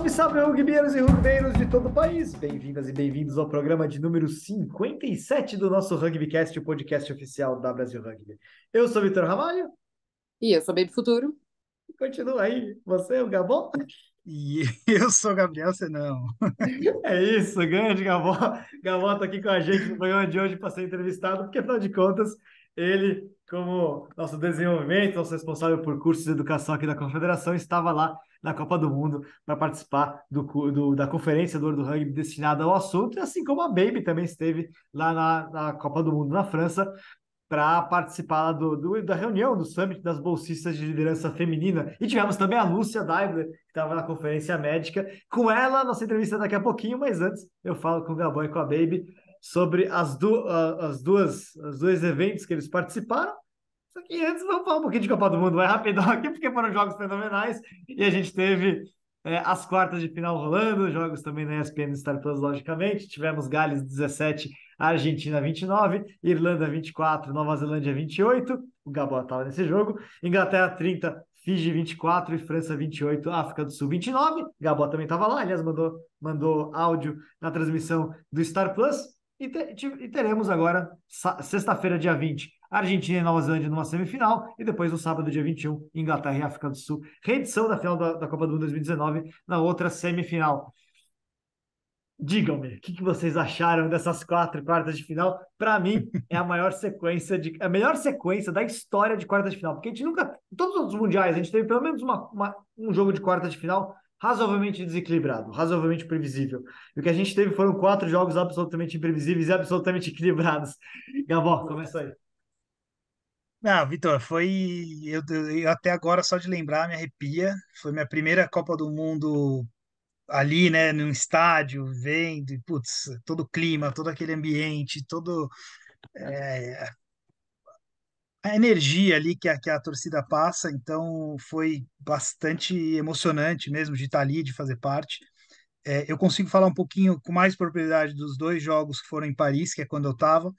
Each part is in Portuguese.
Salve, rugbyeiros e rugbeiros de todo o país! Bem-vindas e bem-vindos ao programa de número 57 do nosso RugbyCast, o podcast oficial da Brasil Rugby. Eu sou Vitor Ramalho E eu sou Baby Futuro. e continua aí, você, o Gabon? E eu sou Gabriel Senão. É isso, grande Gabon. Gabon está aqui com a gente no programa de hoje para ser entrevistado, porque afinal de contas, ele, como nosso desenvolvimento, nosso responsável por cursos de educação aqui da Confederação, estava lá na Copa do Mundo para participar da conferência do World Rugby destinada ao assunto, assim como a Baby também esteve lá na Copa do Mundo na França para participar da reunião do Summit das bolsistas de liderança feminina. E tivemos também a Lúcia Daibler, que estava na conferência médica. Com ela, nossa entrevista daqui a pouquinho, mas antes eu falo com o Gabão e com a Baby sobre os dois eventos que eles participaram. Só que antes vamos falar um pouquinho de Copa do Mundo, vai rapidão aqui, porque foram jogos fenomenais. E a gente teve as quartas de final rolando, jogos também na ESPN Star Plus, logicamente. Tivemos Gales 17, Argentina 29, Irlanda 24, Nova Zelândia 28. O Gabon estava nesse jogo. Inglaterra 30, Fiji 24 e França 28, África do Sul 29. Gabon também estava lá, aliás, mandou áudio na transmissão do Star Plus. E teremos agora, sexta-feira, dia 20, Argentina e Nova Zelândia numa semifinal, e depois no sábado, dia 21, Inglaterra e África do Sul, reedição da final da Copa do Mundo 2019, na outra semifinal. Digam-me, o que vocês acharam dessas quatro quartas de final? Para mim, é a melhor sequência da história de quartas de final, porque a gente nunca, em todos os outros mundiais, a gente teve pelo menos um jogo de quartas de final razoavelmente desequilibrado, razoavelmente previsível. E o que a gente teve foram quatro jogos absolutamente imprevisíveis e absolutamente equilibrados. Gabó, começa aí. Não, Vitor, eu até agora, só de lembrar, me arrepia. Foi minha primeira Copa do Mundo ali, né, num estádio, vendo, e, putz, todo o clima, todo aquele ambiente, a energia ali que a torcida passa. Então, foi bastante emocionante mesmo de estar ali, de fazer parte. Eu consigo falar um pouquinho com mais propriedade dos dois jogos que foram em Paris, que é quando eu estava.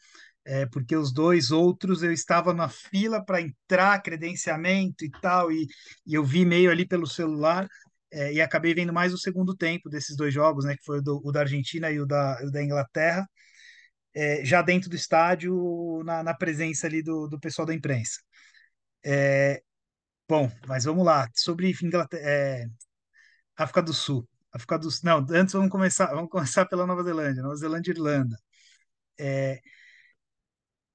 Porque os dois outros eu estava na fila para entrar, credenciamento e tal, e eu vi meio ali pelo celular, e acabei vendo mais o segundo tempo desses dois jogos, né, que foi o da Argentina e o da Inglaterra, já dentro do estádio, na presença ali do pessoal da imprensa. Bom, mas vamos lá, sobre África do Sul. Não, antes vamos começar pela Nova Zelândia e Irlanda.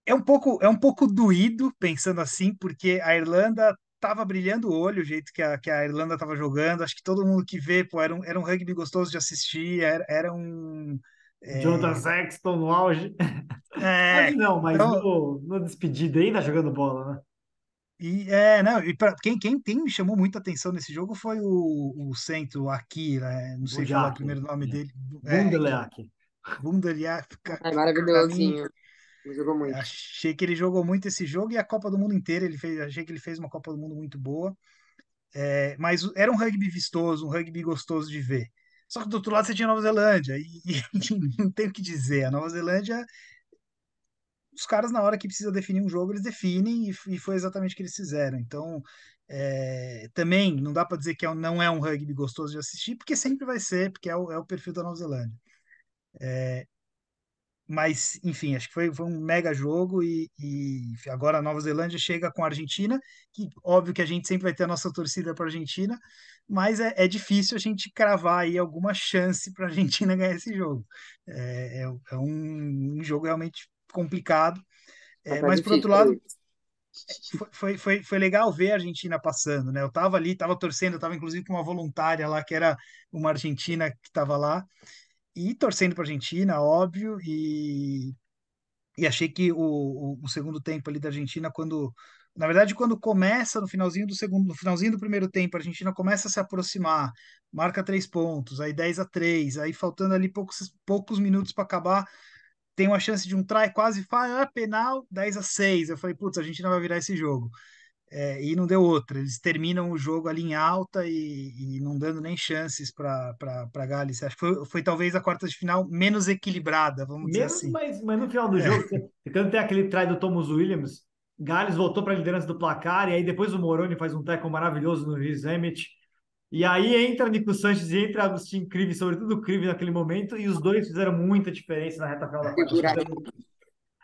É um pouco doído pensando assim, porque a Irlanda estava brilhando o olho, o jeito que a Irlanda estava jogando. Acho que todo mundo que vê, pô, era um rugby gostoso de assistir, era um. Jonathan É, Sexton no auge. Auge é, não, mas então, no despedida ainda jogando bola, né? não, e para quem me chamou muita atenção nesse jogo foi o centro aqui, né, não sei falar o Budiak. primeiro nome dele, que Bundeleak. Wunderlich, Ai, para mim. maravilhosinho. Jogou muito. Achei que ele jogou muito esse jogo e a Copa do Mundo inteira. Achei que ele fez uma Copa do Mundo muito boa. Mas era um rugby vistoso, um rugby gostoso de ver. Só que do outro lado você tinha a Nova Zelândia, e não tem o que dizer. A Nova Zelândia, os caras, na hora que precisa definir um jogo, eles definem, e foi exatamente o que eles fizeram. Então, também não dá para dizer que não é um rugby gostoso de assistir, porque sempre vai ser, porque é o perfil da Nova Zelândia. Mas, enfim, acho que foi um mega jogo, e agora a Nova Zelândia chega com a Argentina, que óbvio que a gente sempre vai ter a nossa torcida para a Argentina, mas é difícil a gente cravar aí alguma chance para a Argentina ganhar esse jogo. É um jogo realmente complicado. Tá Mas, por difícil outro pra lado, eles. foi legal ver a Argentina passando, né? Eu estava ali, estava torcendo, eu estava inclusive com uma voluntária lá, que era uma argentina que estava lá, e torcendo para a Argentina, óbvio, e achei que o segundo tempo ali da Argentina, na verdade, quando começa no finalzinho do segundo, no finalzinho do primeiro tempo, a Argentina começa a se aproximar, marca 3 pontos, aí 10-3, aí faltando ali poucos minutos para acabar, tem uma chance de um try, quase faz, penal, 10-6. Eu falei, putz, a Argentina vai virar esse jogo. E não deu outra. Eles terminam o jogo ali em alta, e não dando nem chances para Gales. Acho que foi talvez a quarta de final menos equilibrada, vamos dizer Menos, assim. mas no final do jogo, quando tem aquele try do Thomas Williams, Gales voltou para a liderança do placar, e aí depois o Moroni faz um tackle maravilhoso no Rhys Emmett, E aí entra Nico Sanches e entra Agustin Krive, sobretudo o Krive naquele momento, e os dois fizeram muita diferença na reta final da partida.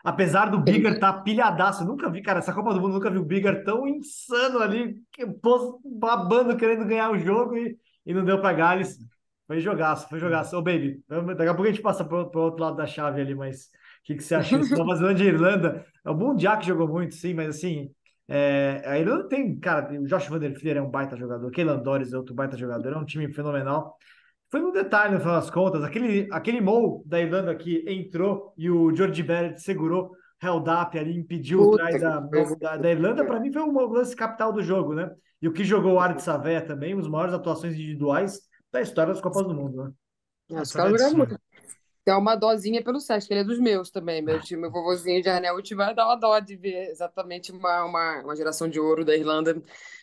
Apesar do Bigger estar pilhadaço, eu nunca vi, cara, essa Copa do Mundo, nunca vi o Bigger tão insano ali, babando, querendo ganhar o jogo e não deu para Gales. Foi jogaço, foi jogaço. Ô, baby, daqui a pouco a gente passa pro outro lado da chave ali, mas o que você achou? Nova Zelândia e Irlanda, o Mundial jogou muito, sim, mas assim, a Irlanda tem, cara, o Josh Van der Fleer é um baita jogador, Keelan Doris é outro baita jogador, é um time fenomenal. Foi no detalhe, no final das contas. Aquele Mo da Irlanda que entrou e o George Barrett segurou, held up ali, impediu o try da Irlanda, para mim foi o lance capital do jogo, né? E o que jogou o Ardit Savea também, uma das maiores atuações individuais da história das Copas do Mundo, né? Os caras jogaram muito. Tem uma dosinha pelo Sesc, ele é dos meus também. Meu vovozinho de Anel te vai dar uma dó de ver exatamente uma geração de ouro da Irlanda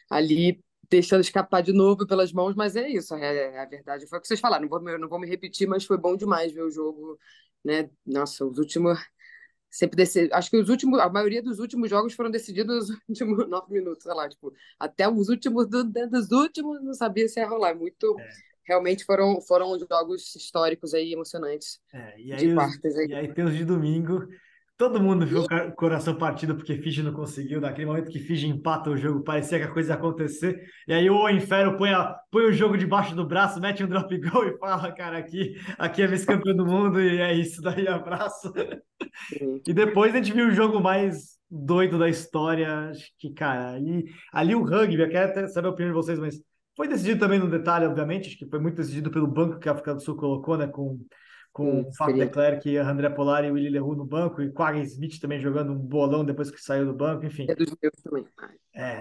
ali deixando escapar de novo pelas mãos, mas é isso, a verdade foi o que vocês falaram. Não vou me repetir, mas foi bom demais ver o jogo, né? Nossa, os últimos. Acho que a maioria dos últimos jogos foram decididos nos últimos 9 minutos, sei lá, tipo, até os últimos dos últimos não sabia se ia rolar. Muito. Realmente foram jogos históricos aí, emocionantes. De quartas aí. E aí tem os de domingo. Todo mundo viu o coração partido porque Fiji não conseguiu. Naquele momento que Fiji empata o jogo, parecia que a coisa ia acontecer. E aí o Owen Farrell põe o jogo debaixo do braço, mete um drop goal e fala, cara, aqui é vice-campeão do mundo e é isso daí, abraço. E depois a gente viu o jogo mais doido da história. Acho que, cara, ali o rugby, eu quero até saber a opinião de vocês, mas foi decidido também no detalhe, obviamente. Acho que foi muito decidido pelo banco que a África do Sul colocou, né? Com o Faf de Klerk, André Pollard e o Willy Leroux no banco, e Quagga Smith também jogando um bolão depois que saiu do banco, enfim. É dos meus também.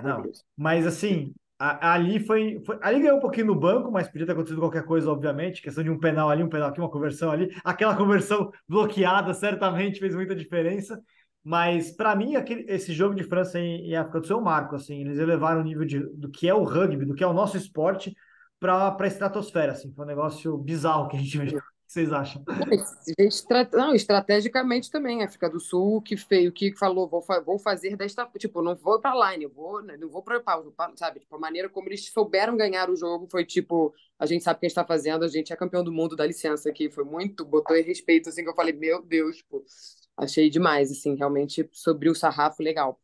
Não. Mas assim, ali ali ganhou um pouquinho no banco, mas podia ter acontecido qualquer coisa, obviamente. Questão de um penal ali, um penal aqui, uma conversão ali. Aquela conversão bloqueada certamente fez muita diferença. Mas para mim, esse jogo de França e África do Sul é um marco. Assim, eles elevaram o nível do que é o rugby, do que é o nosso esporte, para a estratosfera. Assim, foi um negócio bizarro que a gente viu. O que vocês acham? Não, estrategicamente também, a África do Sul, o que falou, vou fazer desta, tipo, não vou para line, não vou para pausa, sabe? Tipo, a maneira como eles souberam ganhar o jogo foi tipo, a gente sabe o que a gente está fazendo, a gente é campeão do mundo, dá licença aqui, foi muito, botou em respeito, assim, que eu falei, meu Deus, tipo, achei demais, assim, realmente sobre o sarrafo legal.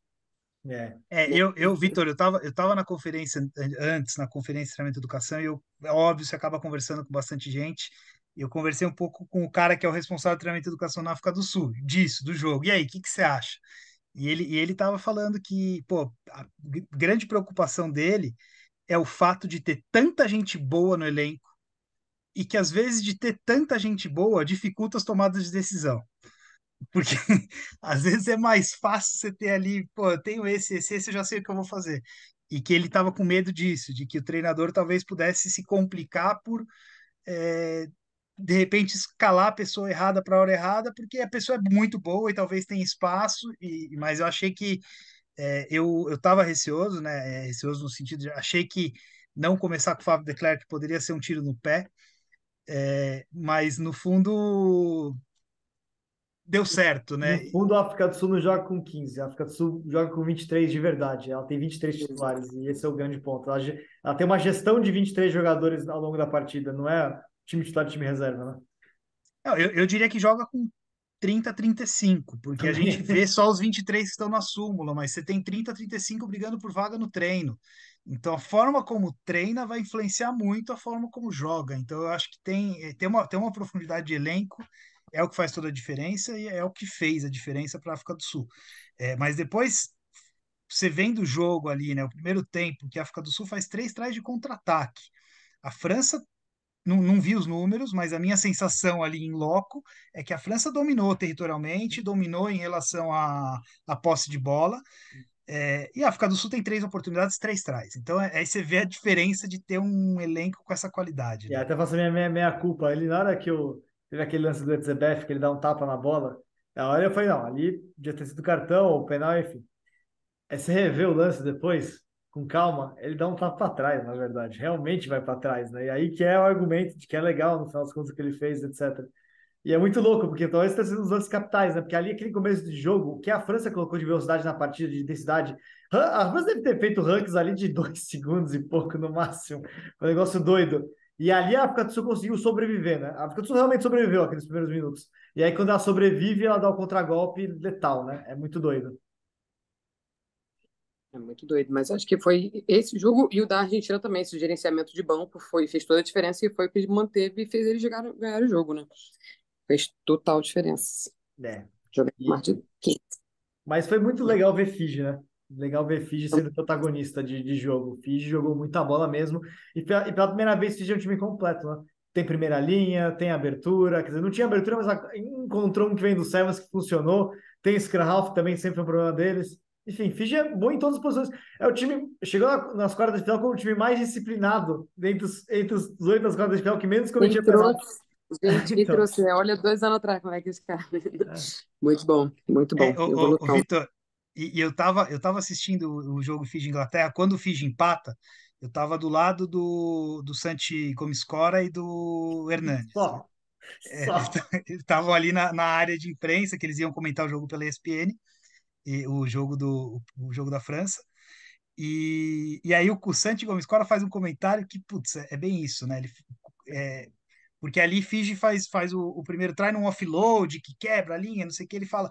Vitor, eu tava na conferência antes, na conferência de treinamento e educação, e é óbvio, você acaba conversando com bastante gente. Eu conversei um pouco com o cara que é o responsável de treinamento e educação na África do Sul, do jogo. E aí, o que você acha? E ele tava falando que, pô, a grande preocupação dele é o fato de ter tanta gente boa no elenco e que, às vezes, de ter tanta gente boa dificulta as tomadas de decisão. Porque às vezes é mais fácil você ter ali, pô, eu tenho esse, eu já sei o que eu vou fazer. E que ele estava com medo disso, de que o treinador talvez pudesse se complicar por, é, de repente, escalar a pessoa errada para a hora errada, porque a pessoa é muito boa e talvez tenha espaço, mas eu achei que eu estava receoso, né? Receoso no sentido de achei que não começar com o Fábio de Klerk poderia ser um tiro no pé, mas no fundo deu certo, No né? fundo, a África do Sul não joga com 15. A África do Sul joga com 23 de verdade. Ela tem 23 titulares e esse é o grande ponto. Ela tem uma gestão de 23 jogadores ao longo da partida, não é time titular e time reserva, né? Não, eu diria que joga com 30, 35, porque a gente vê só os 23 que estão na súmula, mas você tem 30, 35 brigando por vaga no treino. Então, a forma como treina vai influenciar muito a forma como joga. Então, eu acho que tem uma profundidade de elenco, é o que faz toda a diferença e é o que fez a diferença para a África do Sul. Mas depois, você vendo o jogo ali, né, o primeiro tempo, que a África do Sul faz 3 trás de contra-ataque. A França não vi os números, mas a minha sensação ali em loco é que a França dominou territorialmente, dominou em relação à posse de bola, e a África do Sul tem 3 oportunidades, 3 trás. Então, aí você vê a diferença de ter um elenco com essa qualidade, E né? até faço a minha culpa. Ele, na hora que teve aquele lance do Etzebeth, que ele dá um tapa na bola, na hora eu falei, não, ali podia ter sido cartão ou penal, enfim. Aí você revê o lance depois, com calma, ele dá um tapa para trás, na verdade. Realmente vai para trás, né? E aí que é o argumento de que é legal, no final das contas, o que ele fez, etc. E é muito louco, porque talvez tenha sido os lances capitais, né? Porque ali, aquele começo de jogo, o que a França colocou de velocidade na partida, de intensidade. A França deve ter feito ranks ali de 2 segundos e pouco no máximo. Foi um negócio doido. E ali a África do Sul conseguiu sobreviver, né? A África do Sul realmente sobreviveu aqueles primeiros minutos. E aí, quando ela sobrevive, ela dá o contragolpe letal, né? É muito doido. É muito doido, mas acho que foi esse jogo e o da Argentina também, esse gerenciamento de banco fez toda a diferença e foi o que manteve e fez eles ganhar o jogo, né? Fez total diferença. É. Jogar mais E, de 15. mas foi muito legal ver Fiji, né? Legal ver Fiji sendo protagonista de jogo. Fiji jogou muita bola mesmo. E pela primeira vez, Fiji é um time completo, né? Tem primeira linha, tem abertura. Quer dizer, não tinha abertura, mas encontrou um que vem do Sevens que funcionou. Tem Skrhalf, que também sempre foi um problema deles. Enfim, Fiji é bom em todas as posições. É o time. Chegou nas quartas de final como o time mais disciplinado entre os 8 das quartas de final, que menos Quem cometia penal. trouxe, gente, quem Então, trouxe, olha, 2 anos atrás, como é que esse cara. Muito bom, evolução. Vitor, e eu tava assistindo o jogo Fiji-Inglaterra, quando o Fiji empata, eu tava do lado do Santi Gomiscora e do Hernanes, né? só. Só. Eles estavam ali na área de imprensa, que eles iam comentar o jogo pela ESPN, o jogo da França. E aí o Santi Gomiscora faz um comentário que, putz, é bem isso, né? É, porque ali Fiji faz o primeiro try num offload, que quebra a linha, não sei o que, ele fala,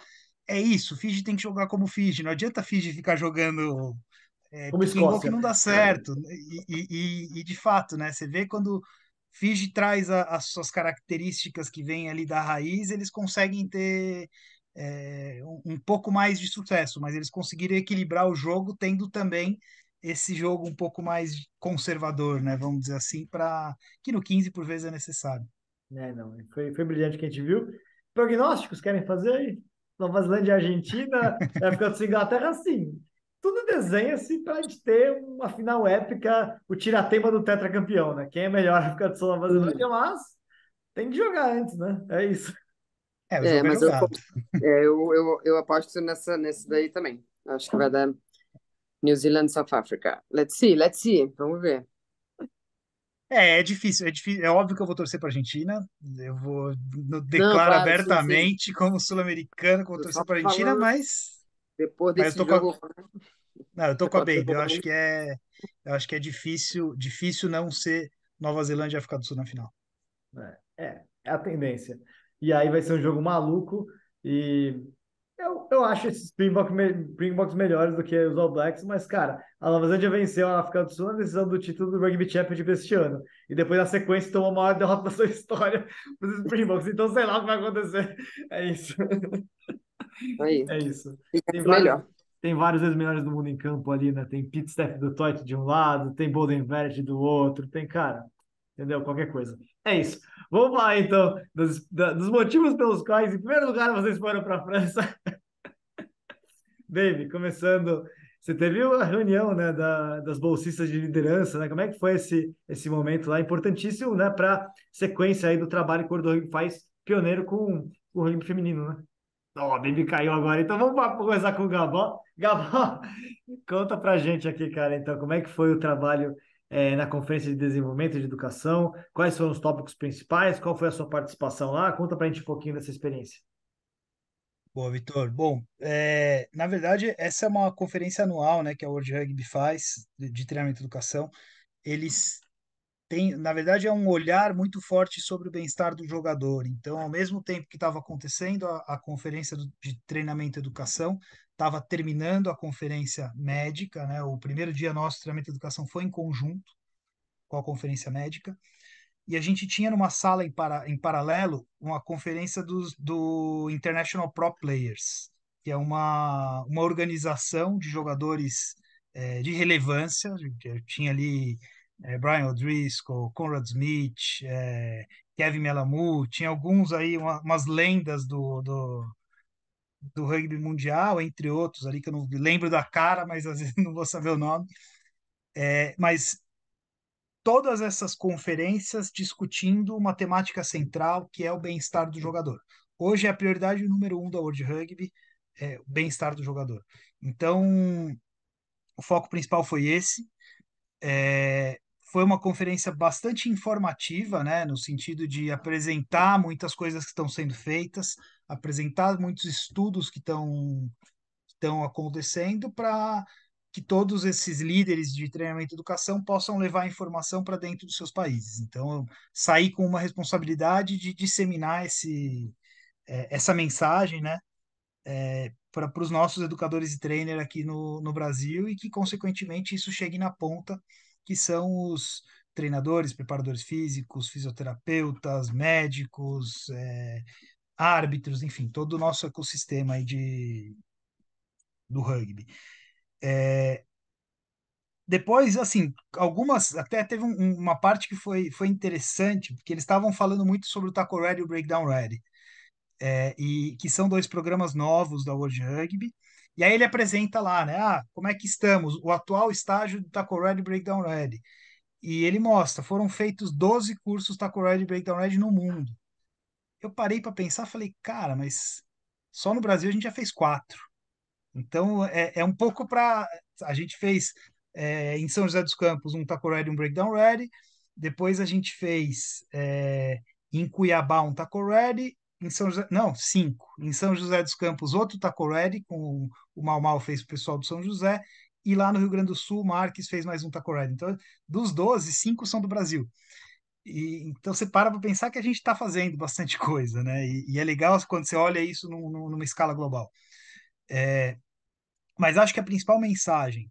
é isso, Fiji tem que jogar como Fiji, não adianta Fiji ficar jogando Como pick and go que Escócia. não dá certo. E de fato, né, você vê quando Fiji traz as suas características que vêm ali da raiz, eles conseguem ter um pouco mais de sucesso, mas eles conseguiram equilibrar o jogo, tendo também esse jogo um pouco mais conservador, né, vamos dizer assim, para que no 15 por vezes é necessário. É, não, foi brilhante que a gente viu. Prognósticos querem fazer aí? Nova Zelândia e Argentina, África do Sul e Inglaterra, sim. Tudo desenha-se para a gente ter uma final épica, o tiratema do tetracampeão, né? Quem é melhor, África do Sul ou Nova Zelândia, Uhum. mas tem que jogar antes, né? É isso. O É, jogo é mas jogado. eu aposto nesse daí também. Acho que vai dar New Zealand, South Africa. Let's see. Vamos ver. É difícil, é difícil. É óbvio que eu vou torcer para a Argentina. Eu vou Não, declaro claro, sim, sim. abertamente como sul-americano que eu vou Eu torcer só para a Argentina, falando depois mas eu desse tô com a, jogo, não, eu tô você com a pode ser Baby. bom. Eu acho que é difícil não ser Nova Zelândia e África do Sul na final. É a tendência. E aí vai ser um jogo maluco e eu acho esses Springboks melhores do que os All Blacks, mas, cara, a Nova Zelândia venceu a África do Sul na decisão do título do Rugby Championship este ano. E depois, na sequência, tomou a maior derrota da sua história para os Springboks. Então, sei lá o que vai acontecer. É isso. Aí, É isso. fica Tem vários, melhor. tem vários ex-melhores do mundo em campo ali, né? Tem Pete Steph do Toit de um lado, tem Bolden Verret do outro, tem, cara, entendeu? Qualquer coisa. É isso. Vamos falar, então, dos motivos pelos quais, em primeiro lugar, vocês foram para a França. Dave, começando, você teve a reunião, né, das bolsistas de liderança, né? Como é que foi esse momento lá? Importantíssimo, né, para sequência aí do trabalho que o World Rugby faz, pioneiro com o rugby feminino, né? Ó, a Baby caiu agora, então vamos começar com o Gabó. Gabó, conta pra gente aqui, cara, então, como é que foi o trabalho na Conferência de Desenvolvimento de Educação? Quais foram os tópicos principais? Qual foi a sua participação lá? Conta pra gente um pouquinho dessa experiência. Boa, Vitor. Bom, na verdade, essa é uma conferência anual, né, que a World Rugby faz de treinamento e educação. Eles têm, na verdade, é um olhar muito forte sobre o bem-estar do jogador. Então, ao mesmo tempo que estava acontecendo a conferência de treinamento e educação, estava terminando a conferência médica, né? O primeiro dia nosso de treinamento e educação foi em conjunto com a conferência médica. E a gente tinha numa sala em paralelo uma conferência do International Pro Players, que é uma organização de jogadores de relevância. Eu tinha ali Brian O'Driscoll, Conrad Smith, Kevin Melamu, tinha alguns aí, umas lendas do rugby mundial, entre outros ali, que eu não lembro da cara, mas às vezes não vou saber o nome. Mas todas essas conferências discutindo uma temática central, que é o bem-estar do jogador. Hoje é a prioridade número um da World Rugby, o bem-estar do jogador. Então, o foco principal foi esse. É, Foi uma conferência bastante informativa, né, no sentido de apresentar muitas coisas que estão sendo feitas, apresentar muitos estudos que estão acontecendo para que todos esses líderes de treinamento e educação possam levar a informação para dentro dos seus países. Então, sair com uma responsabilidade de disseminar essa mensagem, né, para os nossos educadores e trainer aqui no Brasil e que, consequentemente, isso chegue na ponta, que são os treinadores, preparadores físicos, fisioterapeutas, médicos, árbitros, enfim, todo o nosso ecossistema aí do rugby. Depois, assim, algumas, até teve uma parte que foi interessante, porque eles estavam falando muito sobre o Taco Ready e o Breakdown Ready, e que são dois programas novos da World Rugby. E aí ele apresenta lá, né? Ah, como é que estamos? O atual estágio do Taco Ready e Breakdown Ready. E ele mostra, foram feitos 12 cursos Taco Ready e Breakdown Ready no mundo. Eu parei para pensar, falei, cara, mas só no Brasil a gente já fez 4. Então, é um pouco para. A gente fez em São José dos Campos um Taco Ready e um Breakdown Ready. Depois a gente fez em Cuiabá um Taco Ready. Em São José, não, 5. Em São José dos Campos, outro Taco Ready, com o Mal Mal fez o pessoal do São José. E lá no Rio Grande do Sul, o Marques fez mais um Taco Ready. Então, dos 12, 5 são do Brasil. Então você para pensar que a gente está fazendo bastante coisa, né? E é legal quando você olha isso numa escala global. Mas acho que a principal mensagem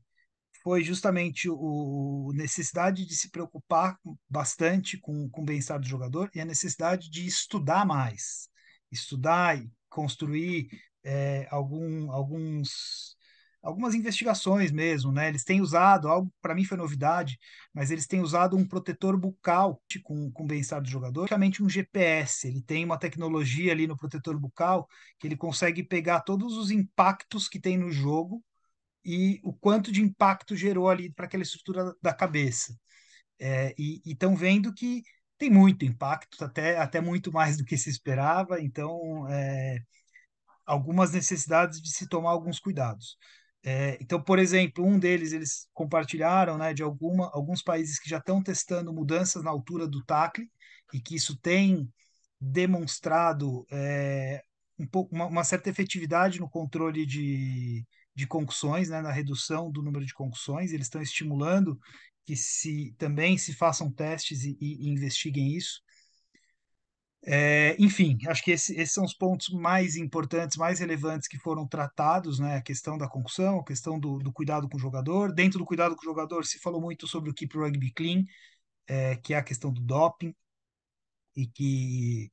foi justamente o necessidade de se preocupar bastante com o bem-estar do jogador e a necessidade de estudar mais, estudar e construir algumas investigações mesmo, né? Eles têm usado, algo para mim foi novidade, mas eles têm usado um protetor bucal com o bem-estar do jogador, praticamente um GPS. Ele tem uma tecnologia ali no protetor bucal que ele consegue pegar todos os impactos que tem no jogo e o quanto de impacto gerou ali para aquela estrutura da cabeça. E estão vendo que tem muito impacto, até muito mais do que se esperava, então algumas necessidades de se tomar alguns cuidados. Então, por exemplo, um deles eles compartilharam, né, de alguns países que já estão testando mudanças na altura do tacle e que isso tem demonstrado uma certa efetividade no controle de concussões, né, na redução do número de concussões. Eles estão estimulando que também se façam testes e investiguem isso. Enfim, acho que esses são os pontos mais importantes, mais relevantes que foram tratados, né? A questão da concussão, a questão do cuidado com o jogador. Dentro do cuidado com o jogador, se falou muito sobre o Keep Rugby Clean, que é a questão do doping, e que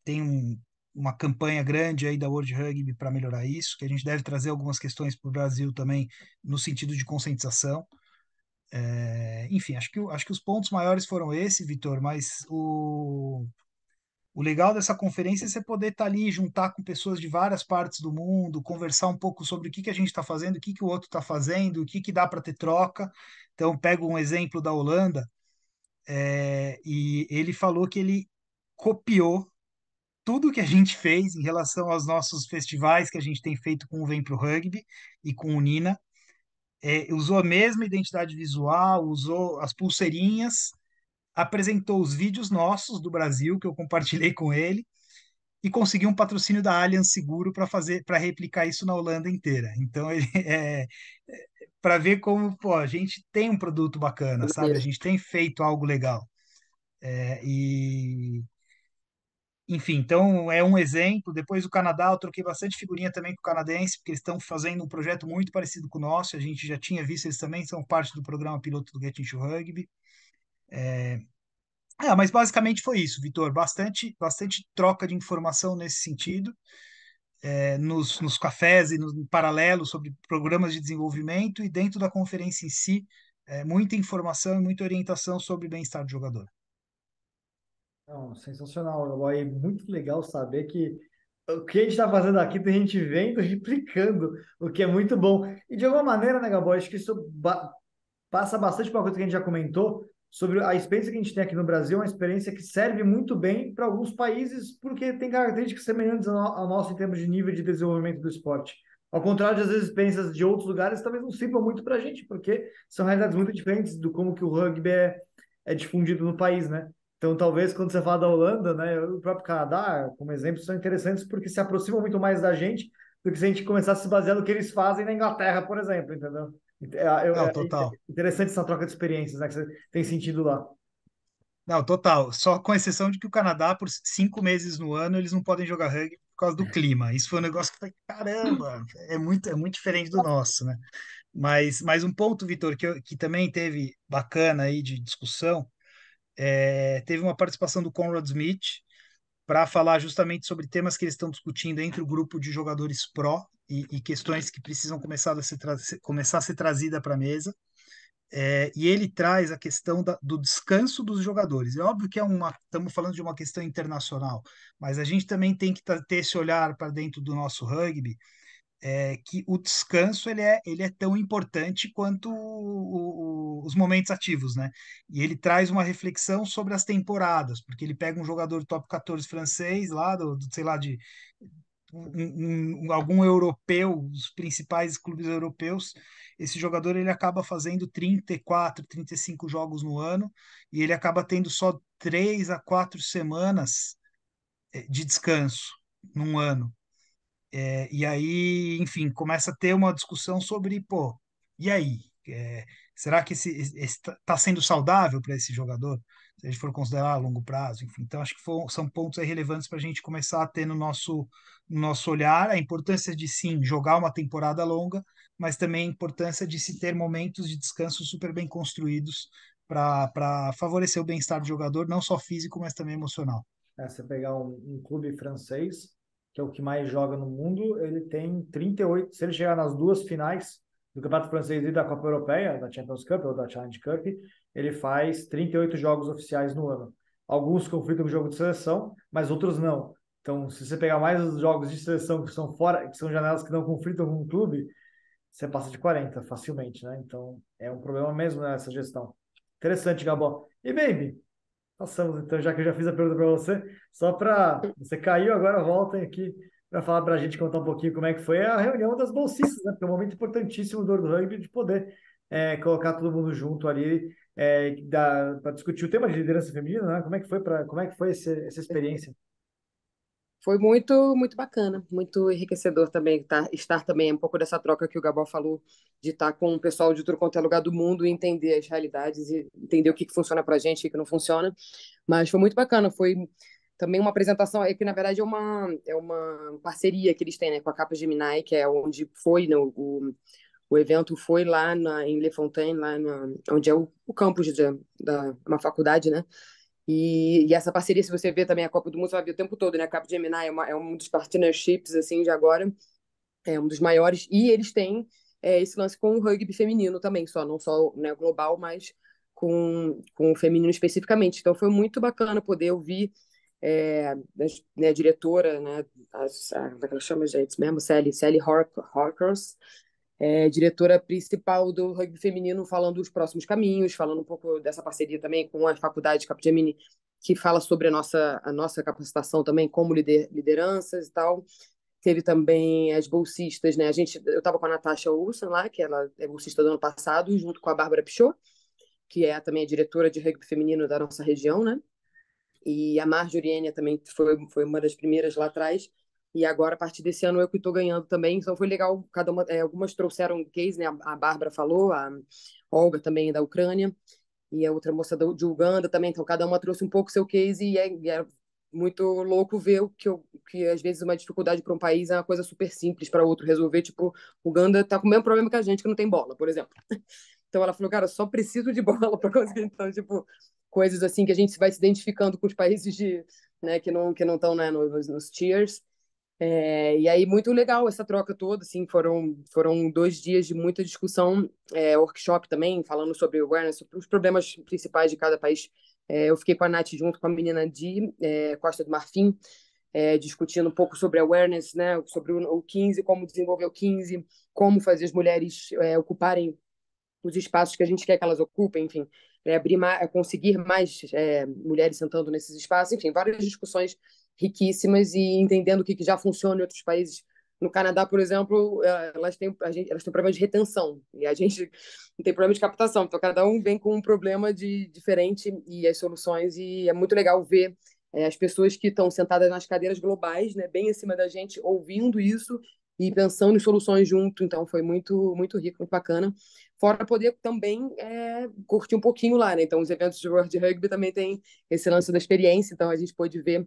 tem uma campanha grande aí da World Rugby para melhorar isso, que a gente deve trazer algumas questões para o Brasil também no sentido de conscientização. Enfim, acho que os pontos maiores foram esse, Vitor, mas o legal dessa conferência é você poder estar ali, juntar com pessoas de várias partes do mundo, conversar um pouco sobre o que a gente está fazendo, o que o outro está fazendo, o que dá para ter troca. Então, pego um exemplo da Holanda, e ele falou que ele copiou tudo que a gente fez em relação aos nossos festivais que a gente tem feito com o Vem Pro Rugby e com o Nina. Usou a mesma identidade visual, usou as pulseirinhas, apresentou os vídeos nossos do Brasil, que eu compartilhei com ele, e conseguiu um patrocínio da Allianz Seguro para replicar isso na Holanda inteira. Então, ele para ver como, pô, a gente tem um produto bacana, sabe? A gente tem feito algo legal. E enfim, então é um exemplo. Depois o Canadá, eu troquei bastante figurinha também com o canadense, porque eles estão fazendo um projeto muito parecido com o nosso. A gente já tinha visto, eles também são parte do programa piloto do Get Into Rugby. Mas basicamente foi isso, Vitor. Bastante troca de informação nesse sentido, nos cafés e no paralelo sobre programas de desenvolvimento e dentro da conferência em si, muita informação e muita orientação sobre bem-estar do jogador. Não, sensacional, Gabó. Muito legal saber que o que a gente está fazendo aqui tem gente vendo, replicando, o que é muito bom. E de alguma maneira, né, Gabó, acho que isso passa bastante para uma coisa que a gente já comentou sobre a experiência que a gente tem aqui no Brasil, uma experiência que serve muito bem para alguns países, porque tem características semelhantes ao nosso em termos de nível de desenvolvimento do esporte. Ao contrário de, às vezes, experiências de outros lugares, talvez não sirvam muito para a gente, porque são realidades muito diferentes do como que o rugby é difundido no país, né? Então, talvez, quando você fala da Holanda, né, o próprio Canadá, como exemplo, são interessantes porque se aproximam muito mais da gente do que se a gente começar a se basear no que eles fazem na Inglaterra, por exemplo, entendeu? Não, É total. interessante essa troca de experiências, né, que você tem sentido lá. Não, total. Só com exceção de que o Canadá, por 5 meses no ano, eles não podem jogar rugby por causa do clima. Isso foi um negócio que foi, caramba, é muito diferente do nosso, né? Mas um ponto, Vitor, que também teve bacana aí de discussão, teve uma participação do Conrad Smith para falar justamente sobre temas que eles estão discutindo entre o grupo de jogadores pró e questões que precisam começar a ser trazida para a mesa. E ele traz a questão do descanso dos jogadores. É óbvio que estamos falando de uma questão internacional, mas a gente também tem que ter esse olhar para dentro do nosso rugby, que o descanso ele é tão importante quanto os momentos ativos, né? E ele traz uma reflexão sobre as temporadas, porque ele pega um jogador top 14 francês lá, sei lá, de algum europeu, os principais clubes europeus, esse jogador ele acaba fazendo 34, 35 jogos no ano e ele acaba tendo só 3 a 4 semanas de descanso num ano. E aí, enfim, começa a ter uma discussão sobre, pô, e aí? É, será que esse está sendo saudável para esse jogador? Se a gente for considerar a longo prazo, enfim. Então, acho que são pontos aí relevantes para a gente começar a ter no nosso olhar a importância de, sim, jogar uma temporada longa, mas também a importância de se ter momentos de descanso super bem construídos para favorecer o bem-estar do jogador, não só físico, mas também emocional. Você pegar um clube francês, que é o que mais joga no mundo, ele tem 38. Se ele chegar nas duas finais do Campeonato Francês e da Copa Europeia, da Champions Cup ou da Challenge Cup, ele faz 38 jogos oficiais no ano. Alguns conflitam com o jogo de seleção, mas outros não. Então, se você pegar mais os jogos de seleção que são fora, que são janelas que não conflitam com o clube, você passa de 40 facilmente, né? Então, é um problema mesmo nessa gestão. Interessante, Gabó. E, baby, passamos, então, já que eu já fiz a pergunta para você, só para você caiu, agora voltem aqui para falar para a gente contar um pouquinho como é que foi a reunião das bolsistas, né? Porque é um momento importantíssimo do rugby de poder colocar todo mundo junto ali para discutir o tema de liderança feminina, né? Como é que foi essa experiência? Foi muito, muito bacana, muito enriquecedor também estar também um pouco dessa troca que o Gabó falou, de estar com o pessoal de tudo quanto é lugar do mundo e entender as realidades e entender o que funciona para a gente e o que não funciona. Mas foi muito bacana, foi também uma apresentação, que na verdade é uma parceria que eles têm, né, com a Capgemini, que é onde foi, né, o evento foi lá em Le Fontaine, onde é o campus da uma faculdade, né? E essa parceria, se você ver também a Copa do Mundo, você vai ver o tempo todo, né? A Capgemini é um dos partnerships, assim, de agora, é um dos maiores, e eles têm esse lance com o rugby feminino também, não só, né, global, mas com o feminino especificamente. Então foi muito bacana poder ouvir a diretora, né, como é que ela chama, gente, mesmo? Sally Harkers, diretora principal do rugby feminino, falando dos próximos caminhos, falando um pouco dessa parceria também com a faculdade Capgemini, que fala sobre a nossa capacitação também como lideranças e tal. Teve também as bolsistas, né? Eu estava com a Natasha Olsen lá, que ela é bolsista do ano passado, junto com a Bárbara Pichot, que é também a diretora de rugby feminino da nossa região, né? E a Marjorie Enya também foi uma das primeiras lá atrás. E agora, a partir desse ano, eu que estou ganhando também. Então, foi legal. Algumas trouxeram case, né? A Bárbara falou, a Olga também da Ucrânia, e a outra moça de Uganda também. Então, cada uma trouxe um pouco seu case e é muito louco ver que às vezes uma dificuldade para um país é uma coisa super simples para outro resolver. Tipo, Uganda está com o mesmo problema que a gente, que não tem bola, por exemplo. Então ela falou, cara, só preciso de bola para conseguir. Então, tipo, coisas assim que a gente vai se identificando com os países né, que não estão, né, nos tiers. E aí, muito legal essa troca toda, assim, foram 2 dias de muita discussão, workshop também, falando sobre awareness, sobre os problemas principais de cada país. Eu fiquei com a Nath junto com a menina de Costa do Marfim, discutindo um pouco sobre awareness, né, sobre o 15, como desenvolver o 15, como fazer as mulheres ocuparem os espaços que a gente quer que elas ocupem, enfim, conseguir mais mulheres sentando nesses espaços, enfim, várias discussões riquíssimas e entendendo o que já funciona em outros países No Canadá, por exemplo, elas têm problema de retenção e a gente não tem problema de captação. Então, cada um vem com um problema diferente e as soluções, e é muito legal ver as pessoas que estão sentadas nas cadeiras globais, né, bem acima da gente, ouvindo isso e pensando em soluções junto. Então, foi muito, muito rico, muito bacana. Fora poder também curtir um pouquinho lá, né? Então, os eventos de World Rugby também tem esse lance da experiência. Então, a gente pôde ver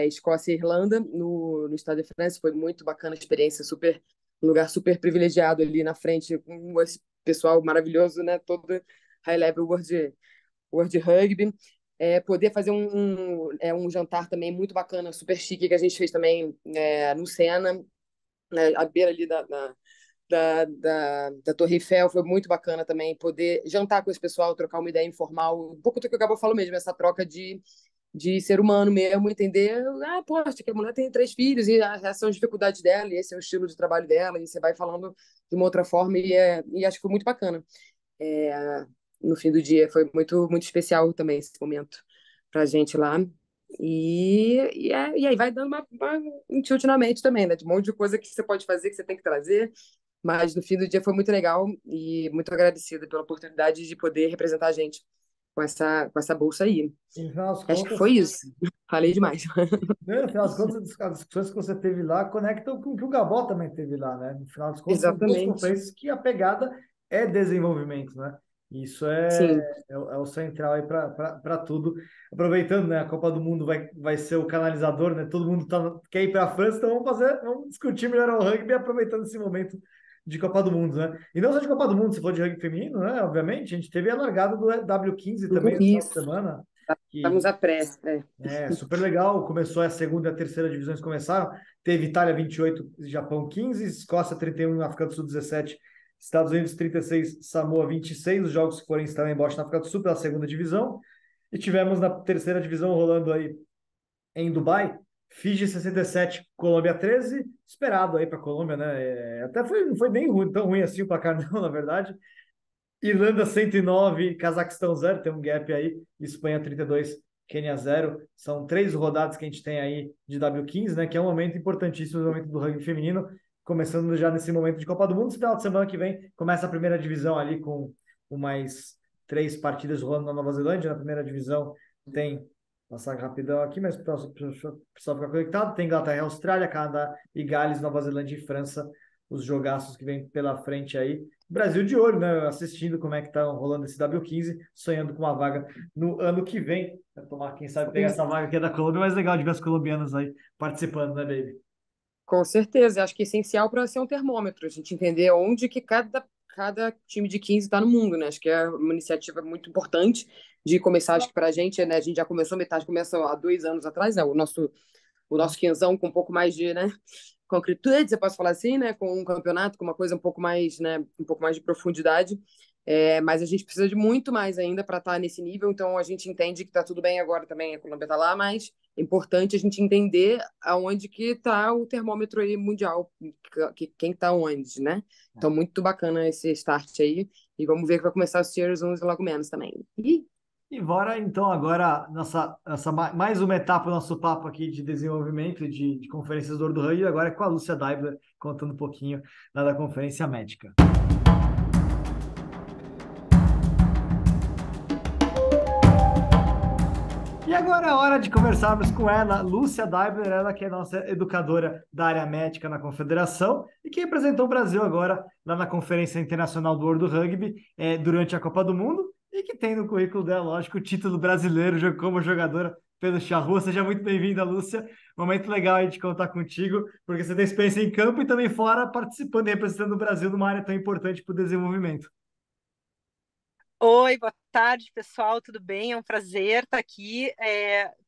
Escócia e Irlanda no Stade de France. Foi muito bacana a experiência, super, um lugar super privilegiado ali na frente, com esse pessoal maravilhoso, né? Todo high level World Rugby. Poder fazer um jantar também muito bacana, super chique, que a gente fez também no Sena, né, à beira ali da Torre Eiffel. Foi muito bacana também poder jantar com esse pessoal, trocar uma ideia informal, um pouco do que o Gabo falou mesmo, essa troca de ser humano mesmo, entender, poxa, que a mulher tem 3 filhos e essas são as dificuldades dela, e esse é o estilo de trabalho dela, e você vai falando de uma outra forma, e acho que foi muito bacana. É, no fim do dia, foi muito, muito especial também esse momento pra gente lá. E aí vai dando um tilt na mente também, né? De um monte de coisa que você pode fazer, que você tem que trazer. Mas no fim do dia foi muito legal e muito agradecida pela oportunidade de poder representar a gente com essa bolsa aí. E no final das Acho que contas, foi isso. Falei demais. né, no final das contas, as discussões que você teve lá conectam com o que o Gabó também teve lá, né? No final das contas, são duas Exatamente. conferências que a pegada é desenvolvimento, né? Isso Sim, é o central aí para tudo. Aproveitando, né? A Copa do Mundo vai ser o canalizador, né? Todo mundo quer ir para a França, então vamos discutir melhor o rugby aproveitando esse momento de Copa do Mundo, né? E não só de Copa do Mundo, se for de rugby feminino, né? Obviamente, a gente teve a largada do W15 também no final de isso. semana, Estamos que à pressa. super legal. Começou a segunda e a terceira divisões começaram. Teve Itália 28, Japão 15, Escócia 31, África do Sul 17, Estados Unidos 36, Samoa 26. Os jogos que forem estar em Bosch na África do Sul pela segunda divisão. E tivemos na terceira divisão rolando aí em Dubai, Fiji 67, Colômbia 13. Esperado aí para Colômbia, né? Até não foi bem ruim, tão ruim assim o placar, não, na verdade. Irlanda 109, Cazaquistão 0, tem um gap aí. Espanha 32, Quênia 0. São 3 rodadas que a gente tem aí de W15, né? Que é um momento importantíssimo, o momento do rugby feminino, começando já nesse momento de Copa do Mundo. Esse final de semana que vem começa a primeira divisão ali com mais 3 partidas rolando na Nova Zelândia. Na primeira divisão tem, passar rapidão aqui, mas para o pessoal ficar conectado, tem Inglaterra, Austrália, Canadá e Gales, Nova Zelândia e França, os jogaços que vem pela frente aí. Brasil de olho, né? Assistindo como é que tá rolando esse W15, sonhando com uma vaga no ano que vem. Vai tomar, quem sabe, pegar essa vaga que é da Colômbia, mas legal de ver as colombianas aí participando, né, baby? Com certeza, acho que é essencial para ser um termômetro, a gente entender onde que cada time de 15 está no mundo, né? Acho que é uma iniciativa muito importante de começar, acho que para a gente, né? A gente já começou, metade começou há 2 anos atrás, né? O nosso quinzão com um pouco mais de, né, concretude, você pode falar assim, né, com um campeonato, com uma coisa um pouco mais, né, um pouco mais de profundidade. Mas a gente precisa de muito mais ainda para estar nesse nível, então a gente entende que está tudo bem agora também, a Colômbia está lá, mas é importante a gente entender aonde que está o termômetro aí mundial, quem está onde, né? Então, muito bacana esse start aí, e vamos ver que vai começar os Tiers 1 logo menos também. E bora então agora mais uma etapa do nosso papo aqui de desenvolvimento de conferências do Ouro do Rugby, agora é com a Lúcia Daibler, contando um pouquinho da conferência médica. E agora é hora de conversarmos com ela, Lúcia Daibler, ela que é nossa educadora da área médica na Confederação e que representou o Brasil agora lá na Conferência Internacional do World Rugby durante a Copa do Mundo e que tem no currículo dela, lógico, o título brasileiro como jogadora pelo Charrua. Seja muito bem-vinda, Lúcia. Momento legal aí de contar contigo, porque você tem experiência em campo e também fora, participando e representando o Brasil numa área tão importante para o desenvolvimento. Oi, boa tarde, pessoal, tudo bem? É um prazer estar aqui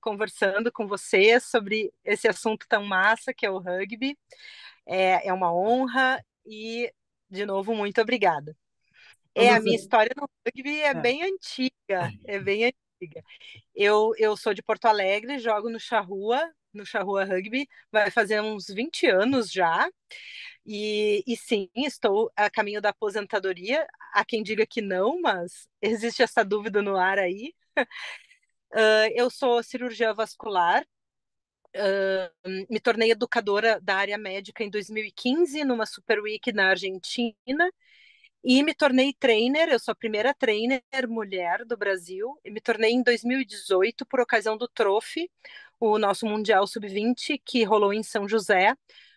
conversando com vocês sobre esse assunto tão massa que é o rugby. É uma honra e, de novo, muito obrigada. Ô, A Lúcia, minha história no rugby é bem antiga, é bem antiga. Eu sou de Porto Alegre, jogo no Charrua Rugby, vai fazer uns 20 anos já. E sim, estou a caminho da aposentadoria. Há quem diga que não, mas existe essa dúvida no ar aí. Eu sou cirurgiã vascular, Me tornei educadora da área médica em 2015, numa Super Week na Argentina, e me tornei trainer. Eu sou a primeira trainer mulher do Brasil, e me tornei em 2018 por ocasião do Trophy, o nosso Mundial Sub-20, que rolou em São José.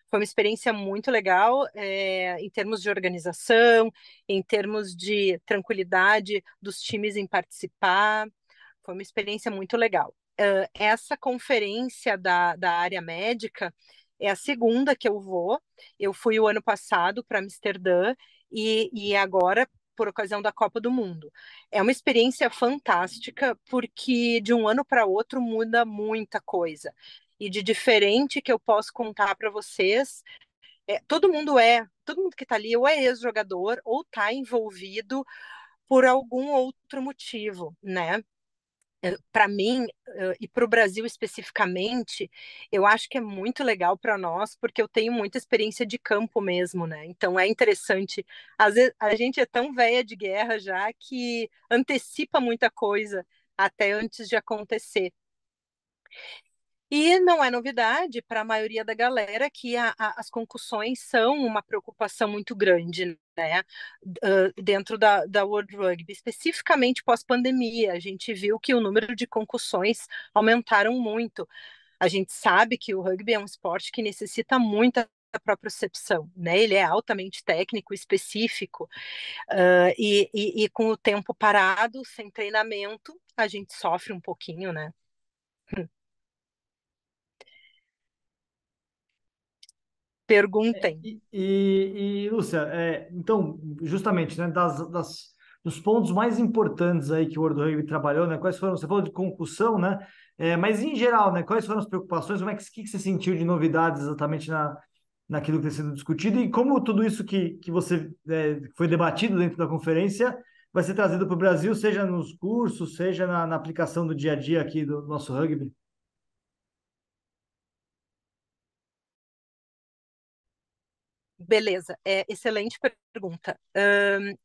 Foi uma experiência muito legal, em termos de organização, em termos de tranquilidade dos times em participar. Foi uma experiência muito legal. Essa conferência da área médica é a segunda que eu vou. Eu fui o ano passado para Amsterdã e agora por ocasião da Copa do Mundo. É uma experiência fantástica porque de um ano para outro muda muita coisa. E de diferente que eu posso contar para vocês, todo mundo que está ali ou é ex-jogador ou está envolvido por algum outro motivo, né? Para mim, e para o Brasil especificamente, eu acho que é muito legal para nós, porque eu tenho muita experiência de campo mesmo, né? Então é interessante. Às vezes a gente é tão velha de guerra já que antecipa muita coisa até antes de acontecer. E não é novidade para a maioria da galera que as concussões são uma preocupação muito grande, né? Dentro da World Rugby, especificamente pós-pandemia. A gente viu que o número de concussões aumentaram muito. A gente sabe que o rugby é um esporte que necessita muita propriocepção, né? Ele é altamente técnico, específico, e com o tempo parado, sem treinamento, a gente sofre um pouquinho, né? Perguntem. Lúcia, então, justamente, né, dos pontos mais importantes aí que o World Rugby trabalhou, né, quais foram, você falou de concussão, né, mas em geral, né, quais foram as preocupações, como é que você sentiu de novidades exatamente naquilo que tem sido discutido e como tudo isso que você foi debatido dentro da conferência vai ser trazido para o Brasil, seja nos cursos, seja na aplicação do dia a dia aqui do nosso rugby? Beleza, excelente pergunta.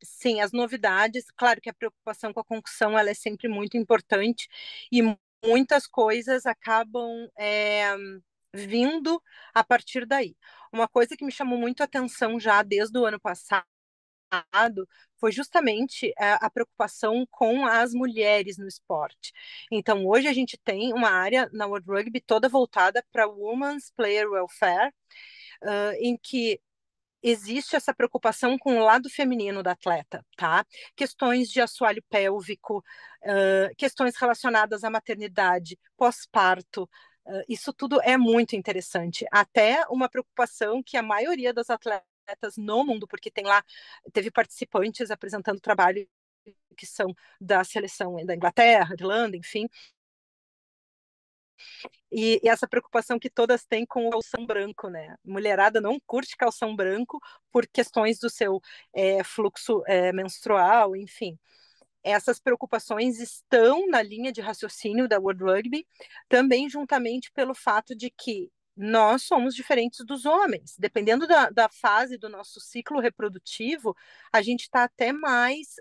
Sim, as novidades, claro que a preocupação com a concussão ela é sempre muito importante e muitas coisas acabam vindo a partir daí. Uma coisa que me chamou muito a atenção já desde o ano passado foi justamente a preocupação com as mulheres no esporte. Então, hoje a gente tem uma área na World Rugby toda voltada para Women's Player Welfare, em que existe essa preocupação com o lado feminino da atleta, tá? Questões de assoalho pélvico, questões relacionadas à maternidade, pós-parto, isso tudo é muito interessante. Até uma preocupação que a maioria das atletas no mundo, porque teve participantes apresentando trabalho que são da seleção da Inglaterra, Irlanda, enfim, e essa preocupação que todas têm com o calção branco, né? Mulherada não curte calção branco por questões do seu fluxo menstrual, enfim. Essas preocupações estão na linha de raciocínio da World Rugby, também juntamente pelo fato de que nós somos diferentes dos homens. Dependendo da fase do nosso ciclo reprodutivo, a gente está até mais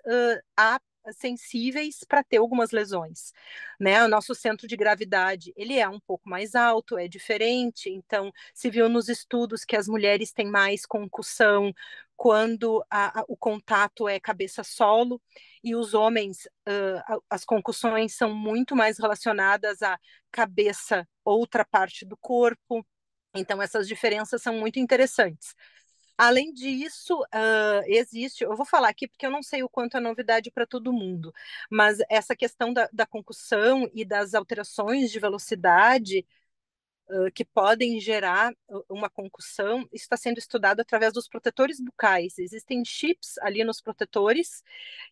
sensíveis para ter algumas lesões, né? O nosso centro de gravidade, ele é um pouco mais alto, é diferente, então se viu nos estudos que as mulheres têm mais concussão quando o contato é cabeça-solo, e os homens, as concussões são muito mais relacionadas à cabeça, outra parte do corpo, então essas diferenças são muito interessantes. Além disso, existe, eu vou falar aqui porque eu não sei o quanto é novidade para todo mundo, mas essa questão da concussão e das alterações de velocidade que podem gerar uma concussão, está sendo estudado através dos protetores bucais. Existem chips ali nos protetores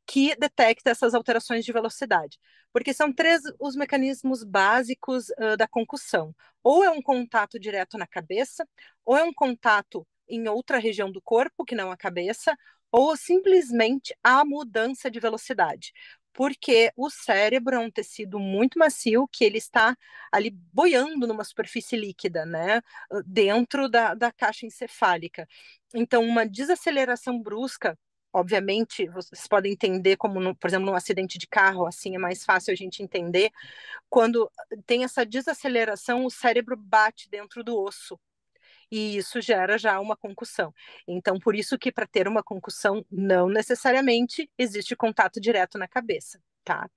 que detectam essas alterações de velocidade, porque são três os mecanismos básicos da concussão. Ou é um contato direto na cabeça, ou é um contato em outra região do corpo, que não a cabeça, ou simplesmente a mudança de velocidade. Porque o cérebro é um tecido muito macio que ele está ali boiando numa superfície líquida, né? Dentro da caixa encefálica. Então, uma desaceleração brusca obviamente, vocês podem entender como, por exemplo, num acidente de carro, assim, é mais fácil a gente entender. Quando tem essa desaceleração, o cérebro bate dentro do osso. E isso gera já uma concussão. Então, por isso que para ter uma concussão, não necessariamente existe contato direto na cabeça, tá?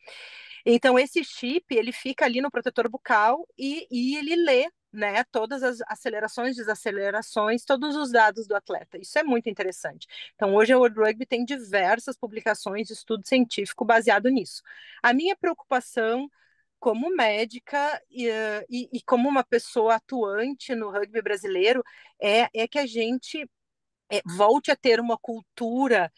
Então, esse chip, ele fica ali no protetor bucal e ele lê, né, todas as acelerações, desacelerações, todos os dados do atleta. Isso é muito interessante. Então, hoje a World Rugby tem diversas publicações de estudo científico baseado nisso. A minha preocupação como médica e como uma pessoa atuante no rugby brasileiro é que a gente volte a ter uma cultura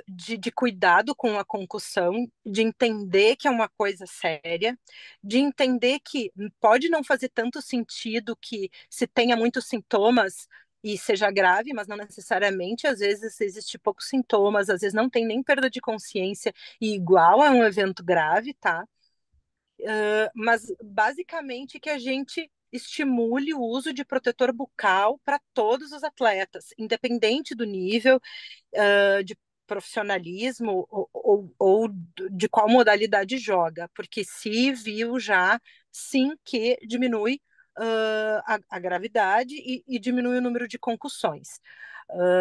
de cuidado com a concussão, de entender que é uma coisa séria, de entender que pode não fazer tanto sentido que se tenha muitos sintomas e seja grave, mas não necessariamente, às vezes existe poucos sintomas, às vezes não tem nem perda de consciência e igual é um evento grave, tá? Mas basicamente que a gente estimule o uso de protetor bucal para todos os atletas, independente do nível de profissionalismo ou de qual modalidade joga, porque se viu já sim que diminui a gravidade e diminui o número de concussões.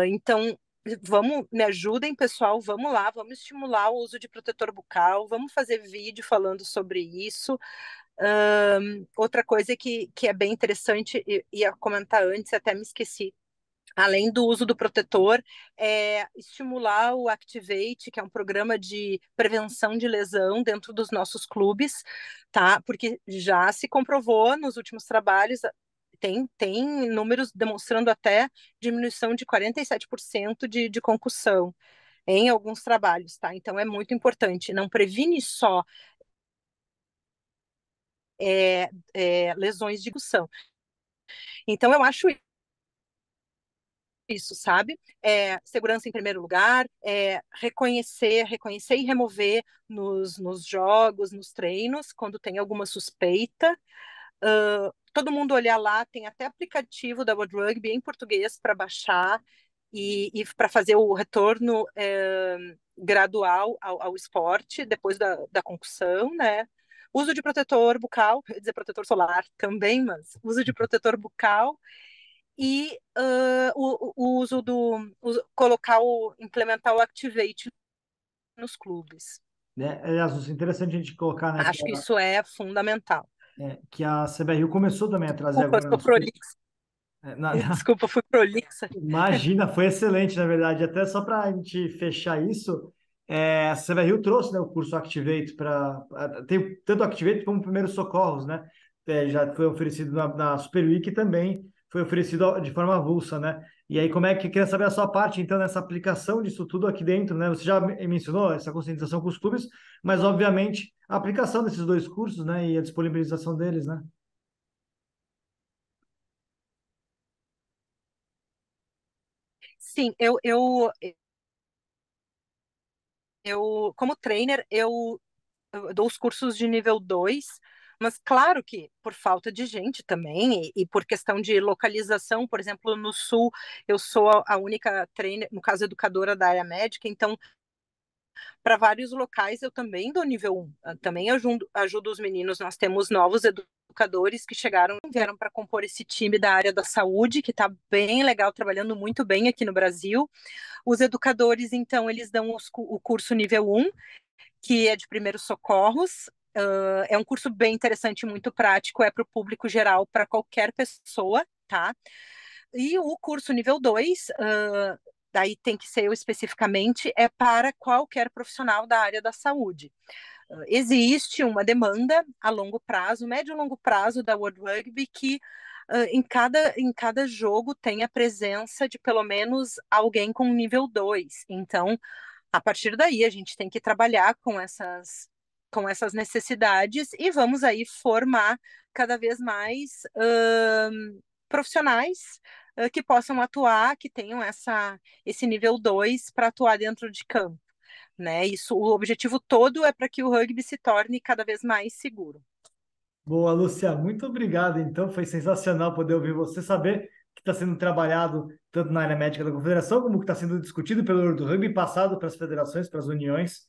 Então, vamos, me ajudem, pessoal, vamos lá, vamos estimular o uso de protetor bucal, vamos fazer vídeo falando sobre isso. Outra coisa que é bem interessante, ia comentar antes, até me esqueci, além do uso do protetor, é estimular o Activate, que é um programa de prevenção de lesão dentro dos nossos clubes, tá? Porque já se comprovou nos últimos trabalhos, tem números demonstrando até diminuição de 47% de concussão em alguns trabalhos, tá? Então é muito importante. Não previne só lesões de discussão. Então eu acho isso, sabe? Segurança em primeiro lugar, reconhecer e remover nos jogos, nos treinos, quando tem alguma suspeita. Todo mundo olhar lá, tem até aplicativo da World Rugby em português para baixar e para fazer o retorno gradual ao esporte depois da concussão, né? Uso de protetor bucal, quer dizer protetor solar também, mas uso de protetor bucal e o uso implementar o Activate nos clubes. Aliás, interessante a gente colocar, né, Acho que isso é fundamental. que a CBRU começou também a trazer Desculpa, agora sou nos clubes. prolixa. Desculpa, fui prolixa. Imagina, foi excelente, na verdade. Até só para a gente fechar isso, a CBRU trouxe, né, o curso Activate tem tanto Activate como Primeiros Socorros, né? Já foi oferecido na Super Week e também foi oferecido de forma avulsa, né? E aí, como é que queria saber a sua parte, então, nessa aplicação disso tudo aqui dentro, né? Você já mencionou essa conscientização com os clubes, mas, obviamente, a aplicação desses dois cursos, né, e a disponibilização deles, né? Sim, como trainer, eu dou os cursos de nível 2, mas claro que por falta de gente também, e por questão de localização, por exemplo, no Sul, eu sou a única trainer, no caso, educadora da área médica, então, para vários locais, eu também dou nível 1, também ajudo os meninos, nós temos novos educadores que vieram para compor esse time da área da saúde, que está bem legal, trabalhando muito bem aqui no Brasil. Os educadores, então, eles dão o curso nível 1, que é de primeiros socorros. É um curso bem interessante, muito prático, é para o público geral, para qualquer pessoa, tá? E o curso nível 2, daí tem que ser eu especificamente, é para qualquer profissional da área da saúde. Existe uma demanda a longo prazo, médio e longo prazo da World Rugby, que em cada jogo tem a presença de pelo menos alguém com nível 2. Então, a partir daí, a gente tem que trabalhar com essas necessidades e vamos aí formar cada vez mais profissionais que possam atuar, que tenham esse nível 2 para atuar dentro de campo. Né? O objetivo todo é para que o rugby se torne cada vez mais seguro. Boa, Lúcia, muito obrigado. Então, foi sensacional poder ouvir você saber que está sendo trabalhado tanto na área médica da confederação, como que está sendo discutido pelo World do Rugby, passado para as federações, para as uniões.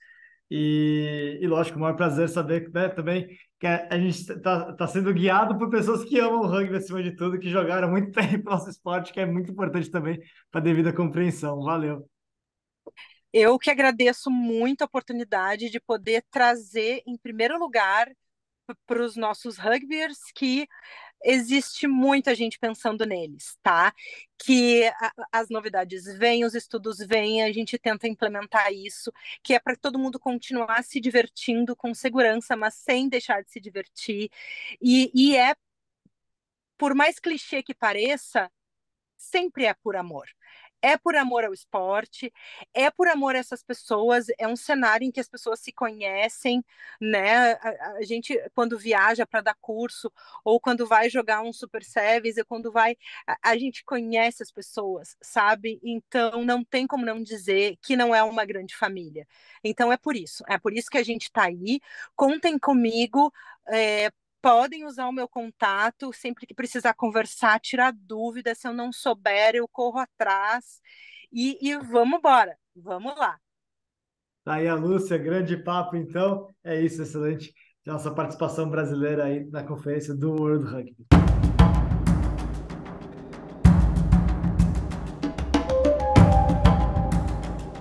E lógico, o maior prazer saber, né, também que a gente está sendo guiado por pessoas que amam o rugby acima de tudo, que jogaram muito tempo no nosso esporte, que é muito importante também para a devida compreensão. Valeu. Eu que agradeço muito a oportunidade de poder trazer, em primeiro lugar, para os nossos rugbyers que existe muita gente pensando neles, tá? Que as novidades vêm, os estudos vêm, a gente tenta implementar isso, que é para todo mundo continuar se divertindo com segurança, mas sem deixar de se divertir. E é, por mais clichê que pareça, sempre é por amor. É por amor ao esporte, é por amor a essas pessoas, é um cenário em que as pessoas se conhecem, né? A gente, quando viaja para dar curso, ou quando vai jogar um Super Sevens, ou quando vai, a gente conhece as pessoas, sabe? Então não tem como não dizer que não é uma grande família. Então é por isso que a gente está aí. Contem comigo, podem usar o meu contato sempre que precisar conversar, tirar dúvida. Se eu não souber, eu corro atrás. E vamos embora, vamos lá. Tá aí a Lúcia, grande papo, então. É isso, excelente. Nossa participação brasileira aí na conferência do World Rugby.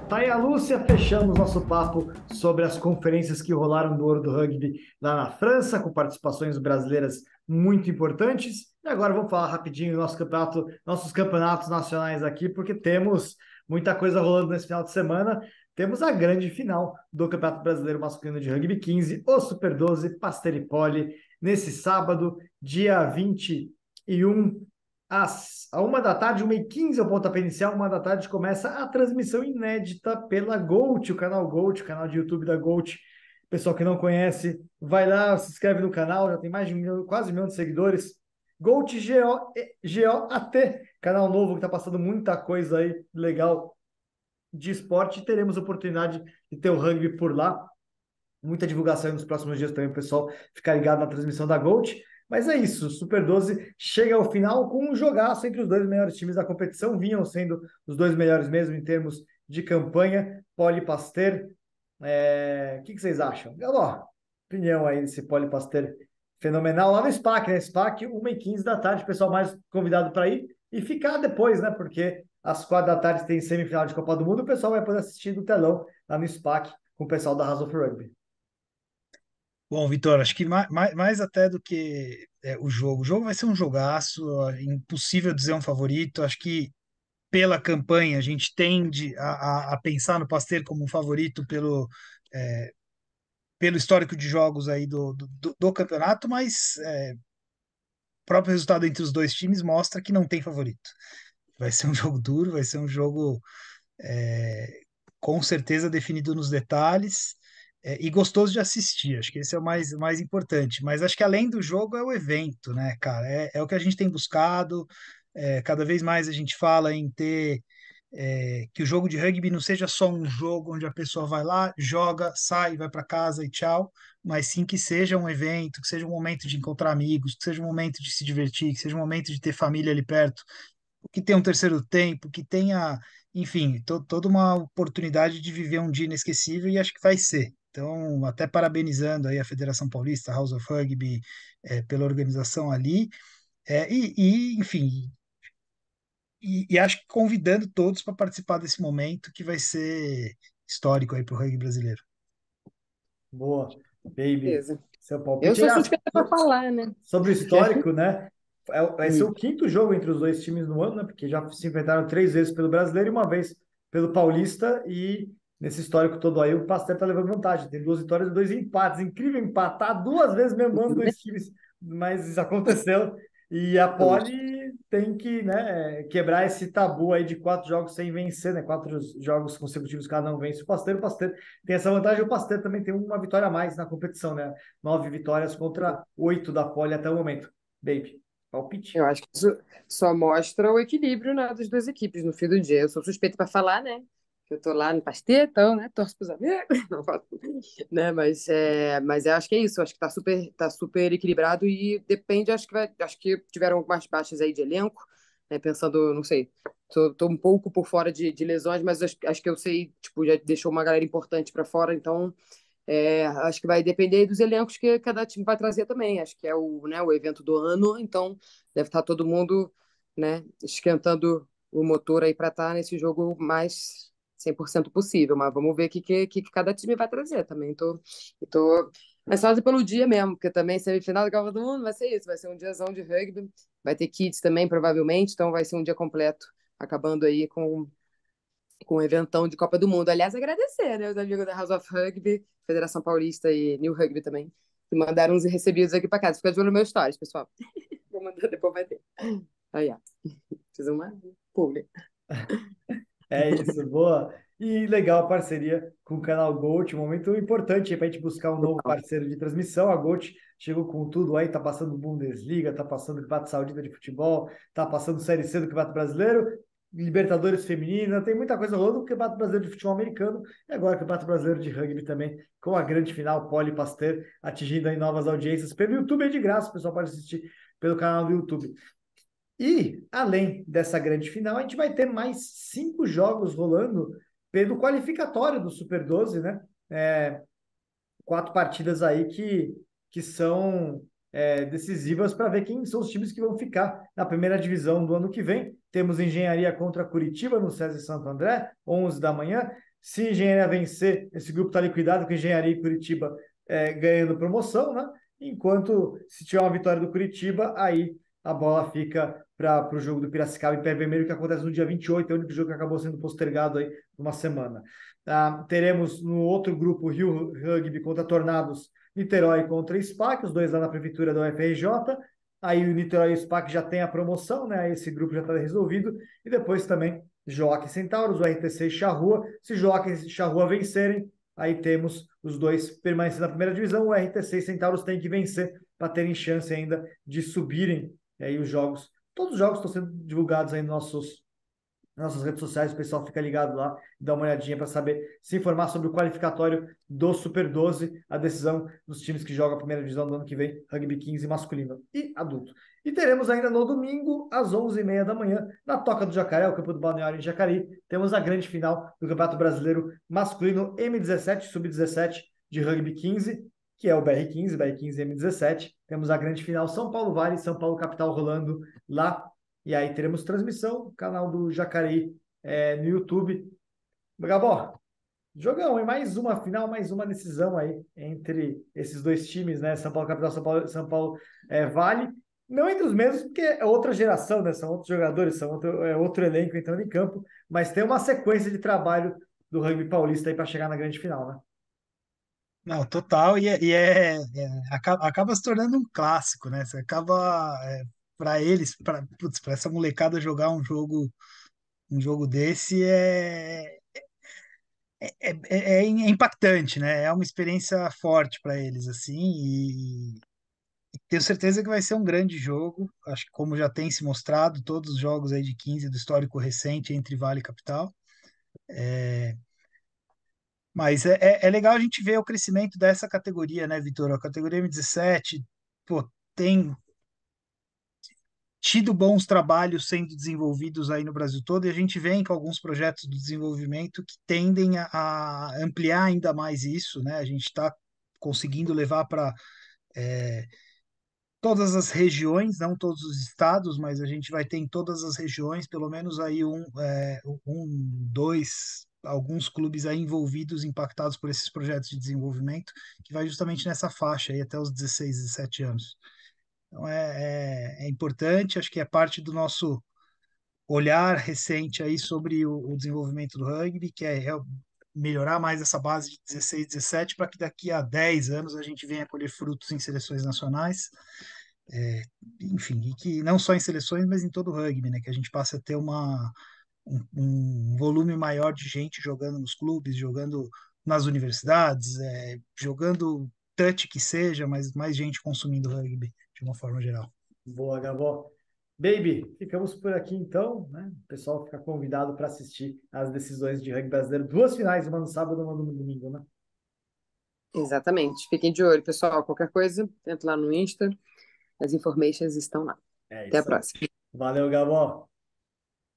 Tá aí a Lúcia, fechamos nosso papo sobre as conferências que rolaram do World Rugby lá na França, com participações brasileiras muito importantes. E agora vamos falar rapidinho do nosso campeonato, nossos campeonatos nacionais aqui, porque temos muita coisa rolando nesse final de semana. Temos a grande final do Campeonato Brasileiro Masculino de Rugby 15, o Super 12 Pasteur e Poli, nesse sábado, dia 21, a 1 da tarde, 1h15, o pontapé inicial, 1 da tarde, começa a transmissão inédita pela Gold, o canal Gold, o canal de YouTube da Gold. Pessoal que não conhece, vai lá, se inscreve no canal, já tem mais de quase 1 milhão de seguidores. Gold G-O-A-T, canal novo que está passando muita coisa aí legal de esporte. Teremos oportunidade de ter o rugby por lá. Muita divulgação nos próximos dias também, o pessoal ficar ligado na transmissão da Gold. Mas é isso, o Super 12 chega ao final com um jogaço entre os dois melhores times da competição, vinham sendo os dois melhores mesmo em termos de campanha, Poli e Pasteur. O que vocês acham? Galó, opinião aí desse Poli e Pasteur fenomenal lá no SPAC, né? SPAC, 1h15 da tarde, pessoal mais convidado para ir e ficar depois, né? Porque às 4 da tarde tem semifinal de Copa do Mundo, o pessoal vai poder assistir do telão lá no SPAC com o pessoal da House of Rugby. Bom, Vitor, acho que mais até do que o jogo vai ser um jogaço, é impossível dizer um favorito. Acho que pela campanha a gente tende a pensar no Pasteur como um favorito pelo histórico de jogos aí do campeonato, mas o próprio resultado entre os dois times mostra que não tem favorito. Vai ser um jogo duro, vai ser um jogo com certeza definido nos detalhes. E gostoso de assistir, acho que esse é o mais importante. Mas acho que além do jogo é o evento, né, cara? É o que a gente tem buscado. Cada vez mais a gente fala em ter que o jogo de rugby não seja só um jogo onde a pessoa vai lá, joga, sai, vai para casa e tchau, mas sim que seja um evento, que seja um momento de encontrar amigos, que seja um momento de se divertir, que seja um momento de ter família ali perto, que tenha um terceiro tempo, que tenha, enfim, toda uma oportunidade de viver um dia inesquecível e acho que vai ser. Então, até parabenizando aí a Federação Paulista, House of Rugby, pela organização ali, enfim, e acho que convidando todos para participar desse momento que vai ser histórico aí para o rugby brasileiro. Boa, baby. Beleza. Seu Eu palpite sou suspeita para falar, né? sobre o histórico, né? Vai ser o quinto jogo entre os dois times no ano, né? Porque já se enfrentaram 3 vezes pelo Brasileiro e uma vez pelo Paulista. E nesse histórico todo aí, o Pasteur tá levando vantagem. Tem 2 vitórias e 2 empates. Incrível empatar 2 vezes mesmo ano 2 times. Mas isso aconteceu. E a Poli tem que, né, quebrar esse tabu aí de 4 jogos sem vencer, né? 4 jogos consecutivos cada um vence. O Pasteur tem essa vantagem. O Pasteur também tem uma vitória a mais na competição, né? 9 vitórias contra 8 da Poli até o momento. Baby, palpite. Eu acho que isso só mostra o equilíbrio, né, das duas equipes no fim do dia. Eu sou suspeita para falar, né? Que eu tô lá no Pasteur, então, né? Torço pros amigos, não faço, né? Mas eu acho que é isso. Eu acho que tá super equilibrado e depende. Acho que tiveram algumas baixas aí de elenco, né? Pensando, não sei, tô um pouco por fora de lesões, mas acho que eu sei, tipo, já deixou uma galera importante para fora, então acho que vai depender dos elencos que cada time vai trazer também. Acho que é o evento do ano, então deve estar todo mundo, né, esquentando o motor aí para estar nesse jogo mais 100% possível. Mas vamos ver o que cada time vai trazer também. Tô ansiosa pelo dia mesmo, porque também semifinal da Copa do Mundo vai ser isso, vai ser um diazão de rugby, vai ter kids também, provavelmente, então vai ser um dia completo, acabando aí com um eventão de Copa do Mundo. Aliás, agradecer, né, os amigos da House of Rugby, Federação Paulista e New Rugby também, que mandaram uns recebidos aqui para casa. Fica de olho no meu stories, pessoal. Vou mandar, depois vai ter. Aí, ó. Fiz uma publi. É isso, boa. E legal a parceria com o canal Gold, um momento importante para a gente buscar um novo parceiro de transmissão. A Gold chegou com tudo aí, tá passando Bundesliga, tá passando Campeonato Saudita de Futebol, tá passando Série C do Campeonato Brasileiro, Libertadores Feminina, tem muita coisa rolando no Campeonato Brasileiro de Futebol Americano e agora o Campeonato Brasileiro de Rugby também, com a grande final, Poli Pasteur, atingindo aí novas audiências pelo YouTube, é de graça, o pessoal pode assistir pelo canal do YouTube. E, além dessa grande final, a gente vai ter mais 5 jogos rolando pelo qualificatório do Super 12, né? 4 partidas aí que são decisivas para ver quem são os times que vão ficar na primeira divisão do ano que vem. Temos Engenharia contra Curitiba no César Santo André, 11 da manhã. Se Engenharia vencer, esse grupo está liquidado com Engenharia e Curitiba ganhando promoção, né? Enquanto se tiver uma vitória do Curitiba, aí a bola fica para o jogo do Piracicaba e Pé Vermelho, que acontece no dia 28, é o único jogo que acabou sendo postergado aí uma semana. Teremos no outro grupo Rio Rugby contra Tornados, Niterói contra SPAC, os dois lá na prefeitura da UFRJ. Aí o Niterói e o SPAC já tem a promoção, né? Esse grupo já está resolvido. E depois também Jockey Centauros, o RTC e Charrua. Se Jockey e Charrua vencerem, aí temos os dois permanecendo na primeira divisão. O RTC e Centauros têm que vencer para terem chance ainda de subirem aí os jogos. Todos os jogos estão sendo divulgados aí nos nossas redes sociais, o pessoal fica ligado lá, dá uma olhadinha para saber, se informar sobre o qualificatório do Super 12, a decisão dos times que jogam a primeira divisão do ano que vem, Rugby 15 masculino e adulto. E teremos ainda no domingo, às 11h30 da manhã, na Toca do Jacaré, o campo do Balneário em Jacareí, temos a grande final do Campeonato Brasileiro Masculino M17, Sub-17 de Rugby 15, que é o BR15, BR15 M17. Temos a grande final São Paulo Vale, São Paulo Capital rolando lá. E aí teremos transmissão, canal do Jacareí no YouTube. Gabó, jogão, e mais uma final, mais uma decisão aí entre esses dois times, né? São Paulo Capital, São Paulo Vale. Não entre os mesmos, porque é outra geração, né? São outros jogadores, outro elenco entrando em campo, mas tem uma sequência de trabalho do rugby paulista aí para chegar na grande final, né? Não, total, acaba se tornando um clássico, né? Você acaba, para eles, para essa molecada jogar um jogo desse é impactante, né? É uma experiência forte para eles, assim, e tenho certeza que vai ser um grande jogo. Acho que como já tem se mostrado, todos os jogos aí de 15 do histórico recente entre Vale e Capital. Mas é legal a gente ver o crescimento dessa categoria, né, Vitor? A categoria M17, pô, tem tido bons trabalhos sendo desenvolvidos aí no Brasil todo, e a gente vem com alguns projetos de desenvolvimento que tendem a ampliar ainda mais isso, né? A gente está conseguindo levar para todas as regiões, não todos os estados, mas a gente vai ter em todas as regiões, pelo menos aí dois, alguns clubes aí envolvidos, impactados por esses projetos de desenvolvimento, que vai justamente nessa faixa aí até os 16, 17 anos. Então é importante, acho que é parte do nosso olhar recente aí sobre o desenvolvimento do rugby, que é melhorar mais essa base de 16, 17, para que daqui a 10 anos a gente venha colher frutos em seleções nacionais, é, enfim, e que não só em seleções, mas em todo o rugby, né, que a gente passe a ter um volume maior de gente jogando nos clubes, jogando nas universidades, jogando touch que seja, mas mais gente consumindo rugby de uma forma geral. Boa, Gabó. Baby, ficamos por aqui então, né? O pessoal fica convidado para assistir as decisões de rugby brasileiro. 2 finais, uma no sábado e uma no domingo, né? Exatamente. Fiquem de olho, pessoal. Qualquer coisa, entra lá no Insta. As informações estão lá. É Até a isso aí. próxima. Valeu, Gabó.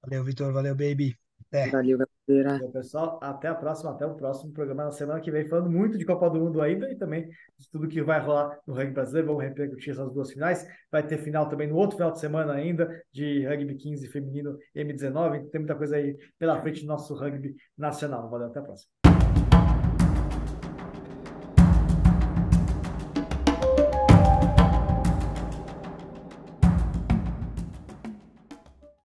Valeu, Vitor. Valeu, baby. Até. Valeu, galera. Bom, pessoal, até a próxima, até o próximo programa na semana que vem, falando muito de Copa do Mundo ainda e também de tudo que vai rolar no rugby brasileiro. Vamos repercutir essas duas finais. Vai ter final também no outro final de semana ainda, de rugby 15 feminino M19. Tem muita coisa aí pela frente do nosso rugby nacional. Valeu, até a próxima.